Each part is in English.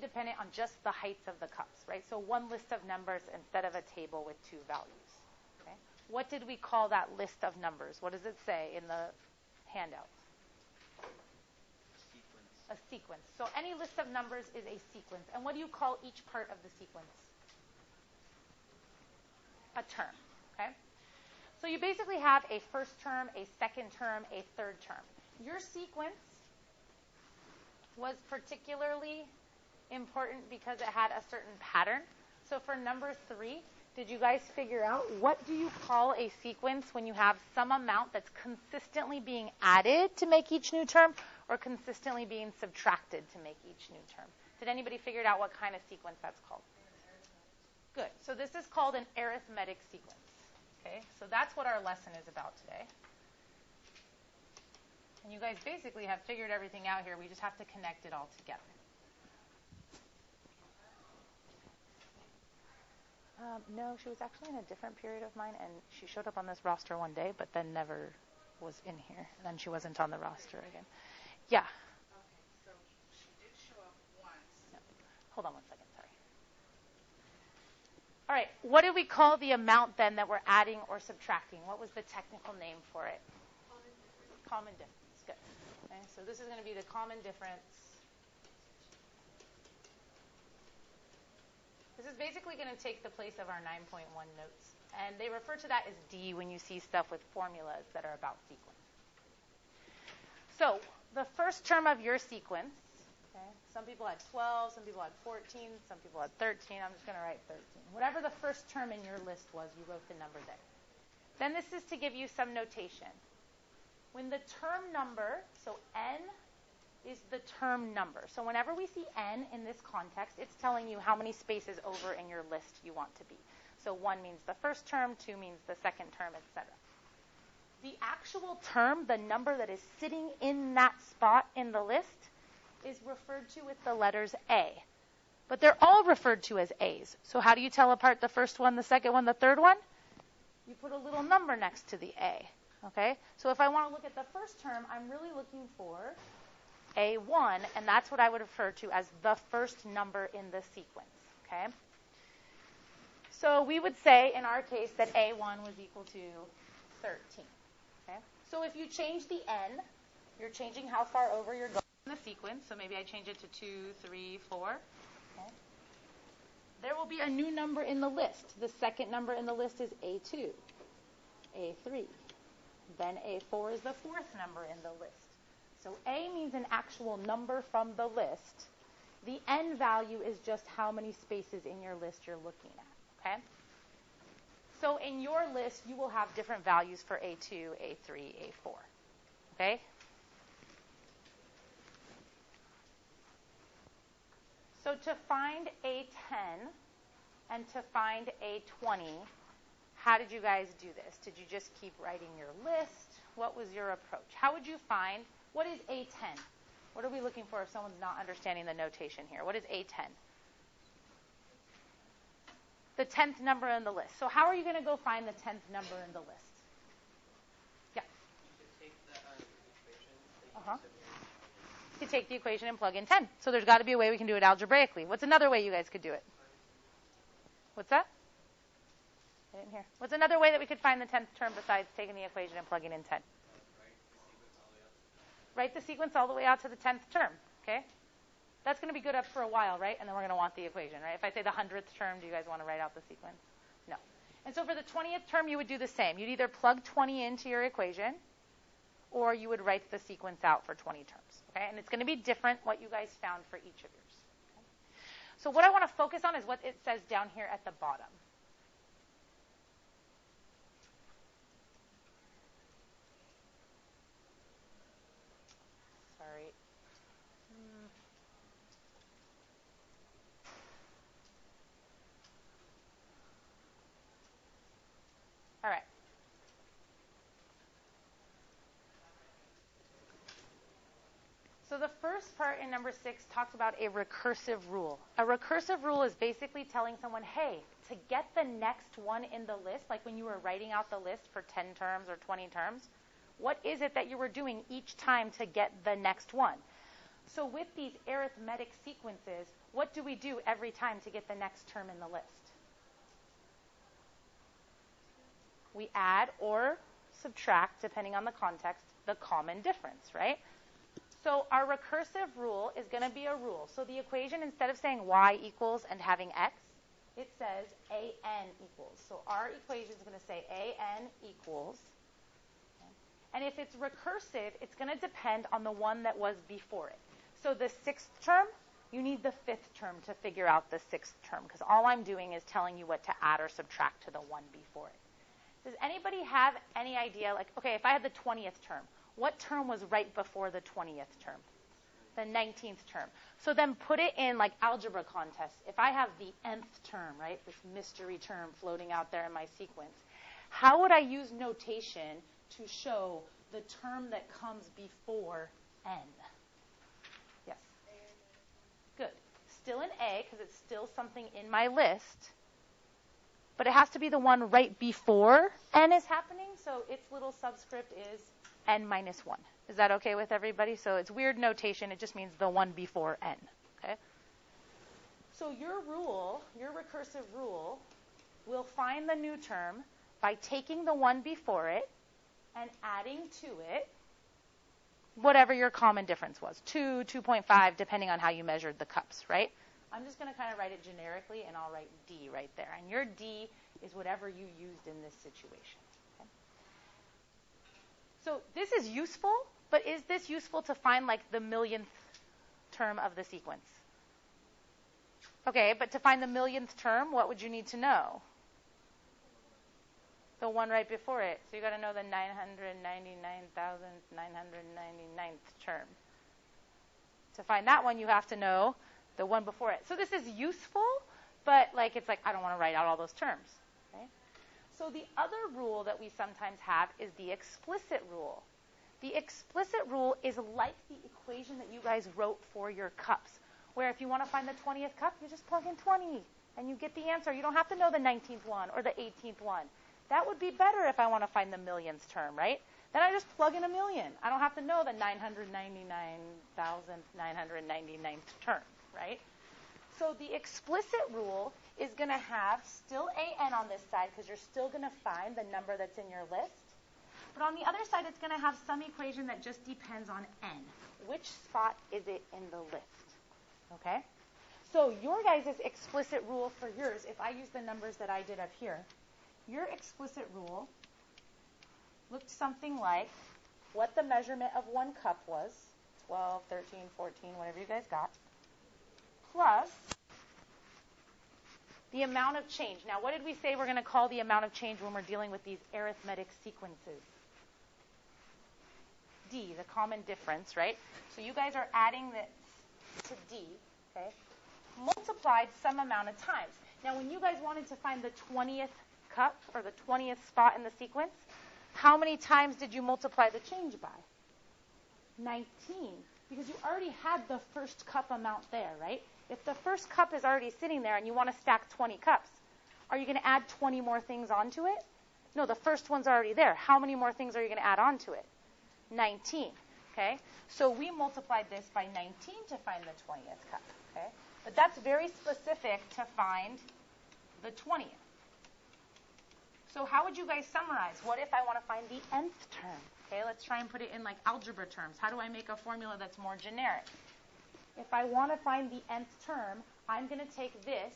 dependent on just the heights of the cups, right? So one list of numbers instead of a table with two values. Okay? What did we call that list of numbers? What does it say in the handout? A sequence. So any list of numbers is a sequence. And what do you call each part of the sequence? A term. Okay? So you basically have a first term, a second term, a third term. Your sequence was particularly important because it had a certain pattern. So for number 3, did you guys figure out what do you call a sequence when you have some amount that's consistently being added to make each new term or consistently being subtracted to make each new term? Did anybody figure out what kind of sequence that's called? Good. So this is called an arithmetic sequence. Okay? So that's what our lesson is about today. And you guys basically have figured everything out here. We just have to connect it all together. No, she was actually in a different period of mine, and she showed up on this roster one day, but then never was in here. And then she wasn't on the roster again. Yeah. Okay, so she did show up once. No. Hold on one second, sorry. All right, what do we call the amount then that we're adding or subtracting? What was the technical name for it? Common difference. Good. Okay, so this is going to be the common difference. This is basically going to take the place of our 9.1 notes. And they refer to that as D when you see stuff with formulas that are about sequence. So the first term of your sequence, okay, some people had 12, some people had 14, some people had 13. I'm just going to write 13. Whatever the first term in your list was, you wrote the number there. Then this is to give you some notation. When the term number, so n is the term number. So whenever we see n in this context, it's telling you how many spaces over in your list you want to be. So 1 means the first term, 2 means the second term, etc. The actual term, the number that is sitting in that spot in the list, is referred to with the letters A. But they're all referred to as A's. So how do you tell apart the first one, the second one, the third one? You put a little number next to the A. Okay? So if I want to look at the first term, I'm really looking for A1, and that's what I would refer to as the first number in the sequence. Okay? So we would say, in our case, that A1 was equal to 13. Okay? So if you change the n, you're changing how far over you're going in the sequence. So maybe I change it to 2, 3, 4. Okay? There will be a new number in the list. The second number in the list is A2, A3. Then A4 is the fourth number in the list. So A means an actual number from the list. The n value is just how many spaces in your list you're looking at. Okay? So in your list, you will have different values for A2, A3, A4. Okay? So to find A10 and to find A20, how did you guys do this? Did you just keep writing your list? What was your approach? How would you find, what is A10? What are we looking for if someone's not understanding the notation here? What is A10? The 10th number in the list. So how are you going to go find the 10th number in the list? Yeah. You could take the equation. You could take the equation and plug in 10. So there's got to be a way we can do it algebraically. What's another way you guys could do it? What's that? I didn't hear. What's another way that we could find the 10th term besides taking the equation and plugging in 10? Write the sequence all the way out to the 10th term, okay? That's going to be good up for a while, right? And then we're going to want the equation, right? If I say the 100th term, do you guys want to write out the sequence? No. And so for the 20th term, you would do the same. You'd either plug 20 into your equation, or you would write the sequence out for 20 terms, okay? And it's going to be different what you guys found for each of yours. Okay? So what I want to focus on is what it says down here at the bottom. Sorry. All right. So the first part in number 6 talks about a recursive rule. A recursive rule is basically telling someone, hey, to get the next one in the list, like when you were writing out the list for 10 terms or 20 terms, what is it that you were doing each time to get the next one? So with these arithmetic sequences, what do we do every time to get the next term in the list? We add or subtract, depending on the context, the common difference, right? So our recursive rule is going to be a rule. So the equation, instead of saying y equals and having x, it says an equals. So our equation is going to say an equals. And if it's recursive, it's going to depend on the one that was before it. So the sixth term, you need the fifth term to figure out the sixth term, because all I'm doing is telling you what to add or subtract to the one before it. Does anybody have any idea, like, okay, if I had the 20th term, what term was right before the 20th term? The 19th term. So then put it in like algebra contests. If I have the nth term, right, this mystery term floating out there in my sequence, how would I use notation to show the term that comes before n? Yes? Good. Still an A, because it's still something in my list. But it has to be the one right before n is happening, so its little subscript is n minus 1. Is that okay with everybody? So it's weird notation. It just means the one before n. Okay? So your rule, your recursive rule, will find the new term by taking the one before it and adding to it whatever your common difference was, 2, 2.5, depending on how you measured the cups, right? I'm just going to kind of write it generically, and I'll write D right there. And your D is whatever you used in this situation. Okay? So this is useful, but is this useful to find like the millionth term of the sequence? Okay, but to find the millionth term, what would you need to know? The one right before it. So you got to know the 999,999th term. To find that one, you have to know the one before it. So this is useful, but like it's like I don't want to write out all those terms. Okay? So the other rule that we sometimes have is the explicit rule. The explicit rule is like the equation that you guys wrote for your cups, where if you want to find the 20th cup, you just plug in 20, and you get the answer. You don't have to know the 19th one or the 18th one. That would be better if I want to find the millionth term, right? Then I just plug in a million. I don't have to know the 999,999th term, right? So the explicit rule is going to have still an on this side because you're still going to find the number that's in your list. But on the other side, it's going to have some equation that just depends on n. Which spot is it in the list? Okay? So your guys' explicit rule for yours, if I use the numbers that I did up here, your explicit rule looked something like what the measurement of one cup was, 12, 13, 14, whatever you guys got, plus the amount of change. Now, what did we say we're going to call the amount of change when we're dealing with these arithmetic sequences? D, the common difference, right? So you guys are adding this to D, okay, multiplied some amount of times. Now, when you guys wanted to find the 20th cup or the 20th spot in the sequence, how many times did you multiply the change by? 19, because you already had the first cup amount there, right? If the first cup is already sitting there and you want to stack 20 cups, are you going to add 20 more things onto it? No, the first one's already there. How many more things are you going to add onto it? 19, okay? So we multiplied this by 19 to find the 20th cup, okay? But that's very specific to find the 20th. So how would you guys summarize? What if I want to find the nth term? Okay, let's try and put it in like algebra terms. How do I make a formula that's more generic? If I want to find the nth term, I'm going to take this,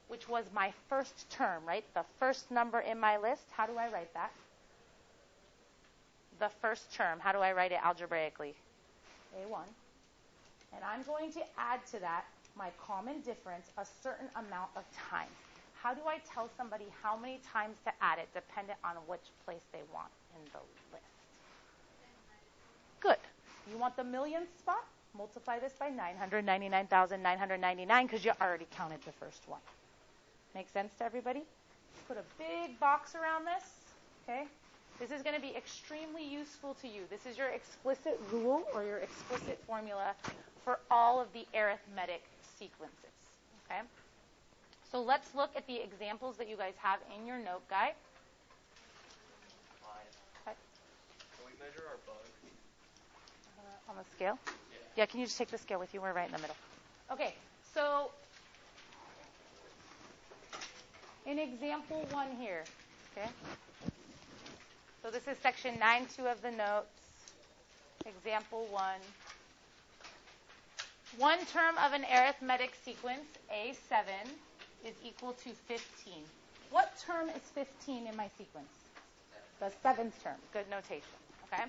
which was my first term, right? The first number in my list. How do I write that? The first term. How do I write it algebraically? A1. And I'm going to add to that my common difference a certain amount of times. How do I tell somebody how many times to add it dependent on which place they want in the list? Good. You want the millionth spot? Multiply this by 999,999 because you already counted the first one. Make sense to everybody? Put a big box around this, okay? This is going to be extremely useful to you. This is your explicit rule or your explicit formula for all of the arithmetic sequences, okay? So let's look at the examples that you guys have in your note guide. Okay. Can we measure our bugs? On the scale? Yeah. Yeah, can you just take the scale with you? We're right in the middle. Okay, so in example 1 here, okay? So this is section 9.2 of the notes, example 1. One term of an arithmetic sequence, A7, is equal to 15. What term is 15 in my sequence? The 7th term. Good notation, okay?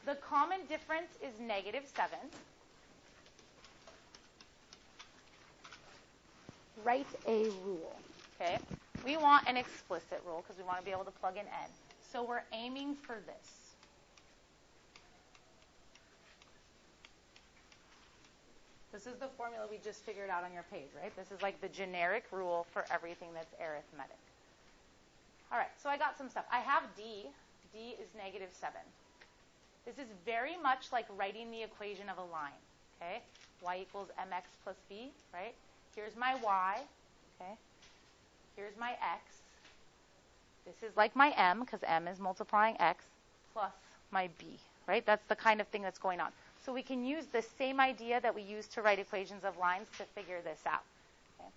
The common difference is negative 7. Write a rule, okay? We want an explicit rule because we want to be able to plug in n. So we're aiming for this. This is the formula we just figured out on your page, right? This is like the generic rule for everything that's arithmetic. All right, so I got some stuff. I have d. D is negative 7. This is very much like writing the equation of a line, okay? Y equals mx plus b, right? Here's my y, okay? Here's my x. This is like my m, because m is multiplying x, plus my b, right? That's the kind of thing that's going on. So we can use the same idea that we use to write equations of lines to figure this out. Okay?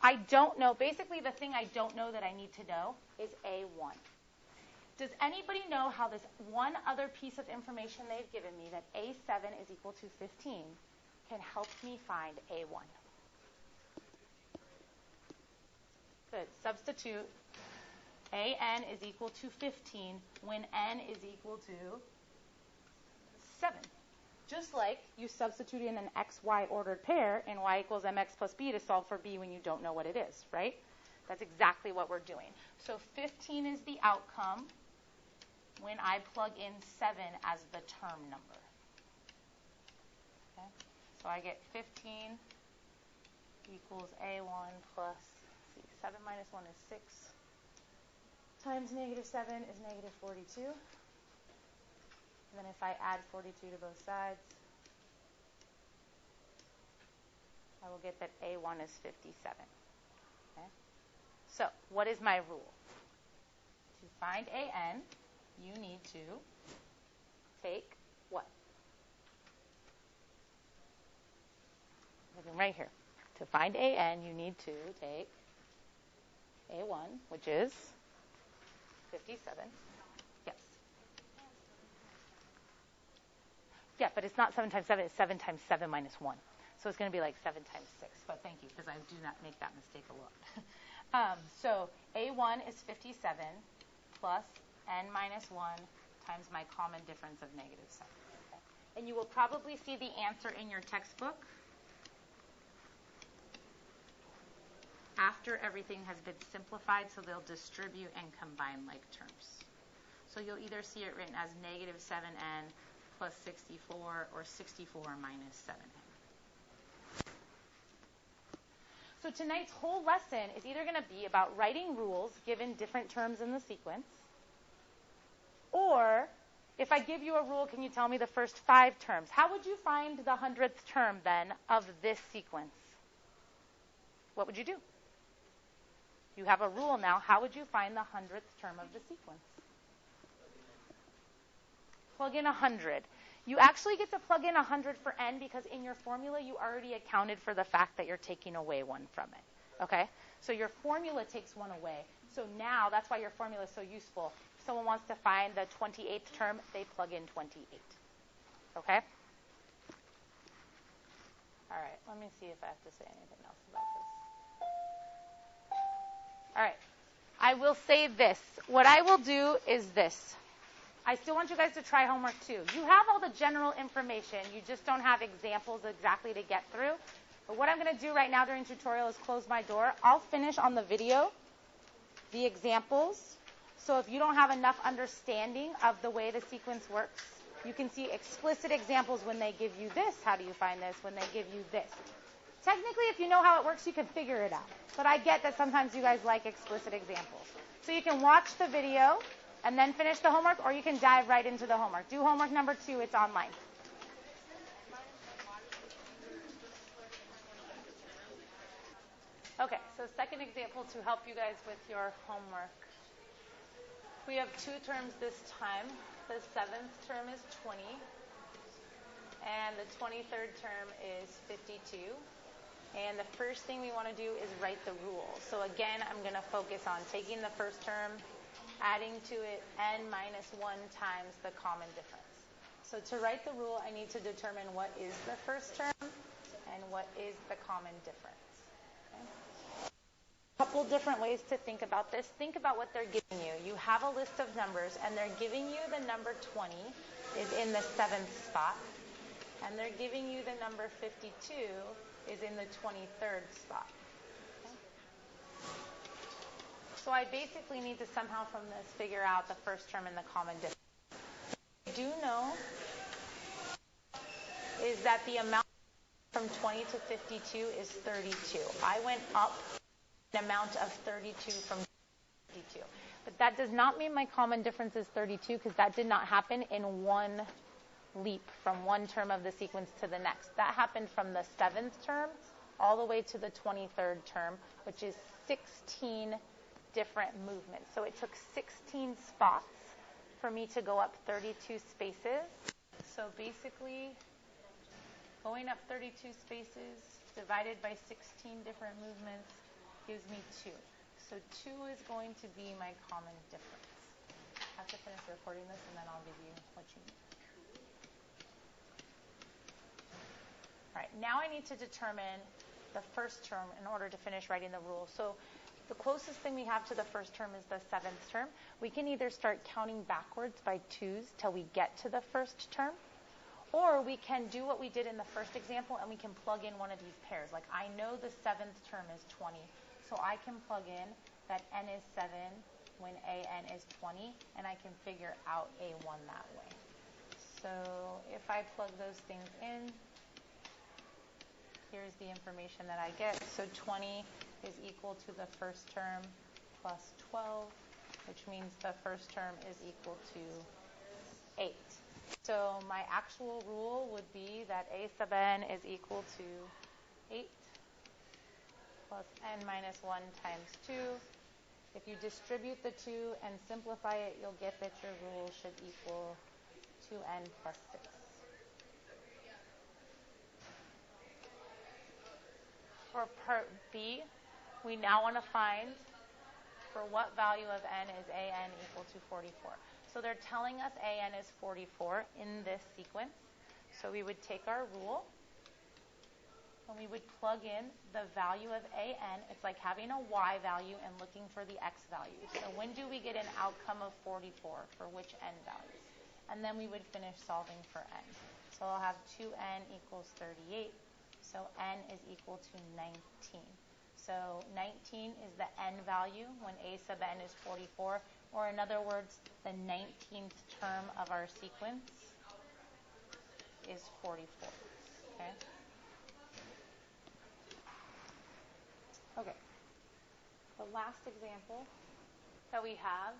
I don't know. Basically, the thing I don't know that I need to know is A1. Does anybody know how this one other piece of information they've given me, that A7 is equal to 15, can help me find A1? Good. Substitute AN is equal to 15 when n is equal to 7. Just like you substitute in an xy ordered pair in y equals mx plus b to solve for b when you don't know what it is, right? That's exactly what we're doing. So 15 is the outcome when I plug in 7 as the term number. Okay? So I get 15 equals A1 plus, 7 minus 1 is 6, times negative 7 is negative 42. And then if I add 42 to both sides, I will get that A1 is 57. Okay? So what is my rule? To find AN, you need to take what? Looking right here. To find AN, you need to take A1, which is 57. Yes. Yeah, but it's not 7 times 7. It's 7 times 7 minus 1. So it's going to be like 7 times 6. But thank you, because I do not make that mistake a lot. So A1 is 57 plus n minus 1 times my common difference of negative 7. Okay? And you will probably see the answer in your textbook after everything has been simplified, so they'll distribute and combine like terms. So you'll either see it written as negative 7n plus 64 or 64 minus 7n. So tonight's whole lesson is either going to be about writing rules given different terms in the sequence, or if I give you a rule, can you tell me the first 5 terms? How would you find the 100th term then of this sequence? What would you do? You have a rule now. How would you find the 100th term of the sequence? Plug in 100. You actually get to plug in 100 for n because in your formula you already accounted for the fact that you're taking away 1 from it. Okay? So your formula takes 1 away. So now that's why your formula is so useful. If someone wants to find the 28th term, they plug in 28. Okay? All right. Let me see if I have to say anything else about this. All right. I will say this. What I will do is this. I still want you guys to try homework too. You have all the general information. You just don't have examples exactly to get through. But what I'm going to do right now during tutorial is close my door. I'll finish on the video the examples. So if you don't have enough understanding of the way the sequence works, you can see explicit examples when they give you this. How do you find this? When they give you this. Technically, if you know how it works, you can figure it out. But I get that sometimes you guys like explicit examples. So you can watch the video and then finish the homework, or you can dive right into the homework. Do homework number 2. It's online. Okay, so second example to help you guys with your homework. We have 2 terms this time. The 7th term is 20. And the 23rd term is 52. And the first thing we want to do is write the rule. So again, I'm going to focus on taking the first term, adding to it n minus 1 times the common difference. So to write the rule, I need to determine what is the first term and what is the common difference. Okay? A couple different ways to think about this. Think about what they're giving you. You have a list of numbers, and they're giving you the number 20 is in the 7th spot. And they're giving you the number 52 is in the 23rd spot. Okay? So I basically need to somehow from this figure out the first term and the common difference. What I do know is that the amount from 20 to 52 is 32. I went up an amount of 32 from 52. But that does not mean my common difference is 32 because that did not happen in one leap from one term of the sequence to the next. That happened from the 7th term all the way to the 23rd term, which is 16 different movements. So it took 16 spots for me to go up 32 spaces. So basically, going up 32 spaces divided by 16 different movements gives me 2. So 2 is going to be my common difference. I have to finish recording this and then I'll give you what you need. All right, now I need to determine the first term in order to finish writing the rule. So the closest thing we have to the first term is the 7th term. We can either start counting backwards by 2s till we get to the first term, or we can do what we did in the first example and we can plug in one of these pairs. Like I know the 7th term is 20, so I can plug in that n is 7 when an is 20, and I can figure out a1 that way. So if I plug those things in, here's the information that I get. So 20 is equal to the first term plus 12, which means the first term is equal to 8. So my actual rule would be that a sub n is equal to 8 plus n minus 1 times 2. If you distribute the 2 and simplify it, you'll get that your rule should equal 2n plus 6. For part B, we now want to find for what value of n is an equal to 44. So they're telling us an is 44 in this sequence. So we would take our rule and we would plug in the value of an. It's like having a y value and looking for the x value. So when do we get an outcome of 44 for which n values? And then we would finish solving for n. So I'll have 2n equals 38. So n is equal to 19. So 19 is the n value when a sub n is 44, or in other words, the 19th term of our sequence is 44. Okay? Okay. The last example that we have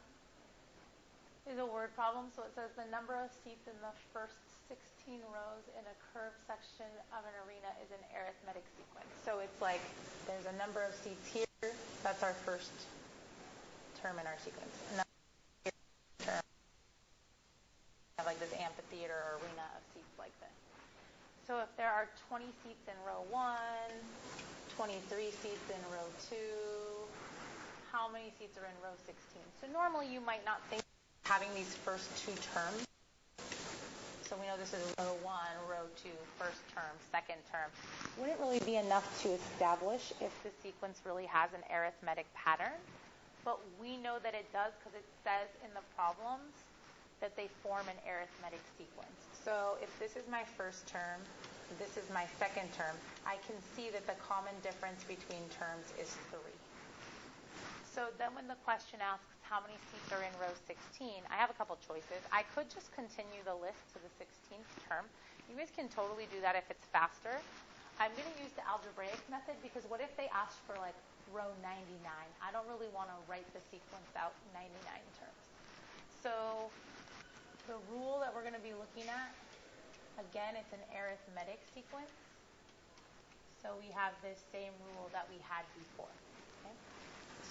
is a word problem. So it says the number of seats in the first 16 rows in a curved section of an arena is an arithmetic sequence. So it's like there's a number of seats here. That's our first term in our sequence. Another term. We have like this amphitheater or arena of seats like this. So if there are 20 seats in row 1, 23 seats in row 2, how many seats are in row 16? So normally you might not think having these first two terms. So we know this is row 1, row 2, first term, second term. Wouldn't really be enough to establish if the sequence really has an arithmetic pattern. But we know that it does because it says in the problems that they form an arithmetic sequence. So if this is my first term, this is my second term, I can see that the common difference between terms is 3. So then when the question asks how many seats are in row 16, I have a couple choices. I could just continue the list to the 16th term. You guys can totally do that if it's faster. I'm going to use the algebraic method because what if they ask for like row 99? I don't really want to write the sequence out 99 terms. So the rule that we're going to be looking at, again, it's an arithmetic sequence. So we have this same rule that we had before. Okay?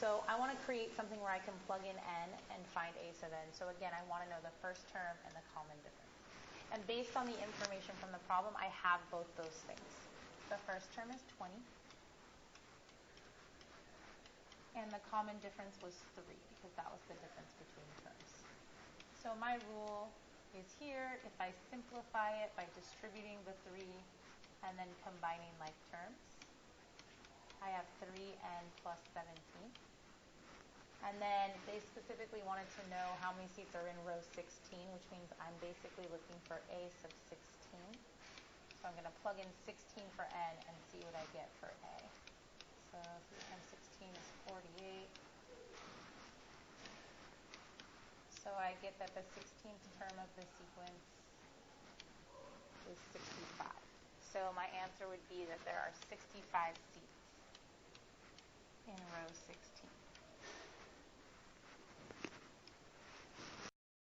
So I want to create something where I can plug in n and find a sub n. So again, I want to know the first term and the common difference. And based on the information from the problem, I have both those things. The first term is 20. And the common difference was 3, because that was the difference between terms. So my rule is here. If I simplify it by distributing the 3 and then combining like terms, I have 3n plus 17. And then they specifically wanted to know how many seats are in row 16, which means I'm basically looking for a sub 16. So I'm going to plug in 16 for n and see what I get for a. So 3 times 16 is 48. So I get that the 16th term of the sequence is 65. So my answer would be that there are 65 seats in row 16.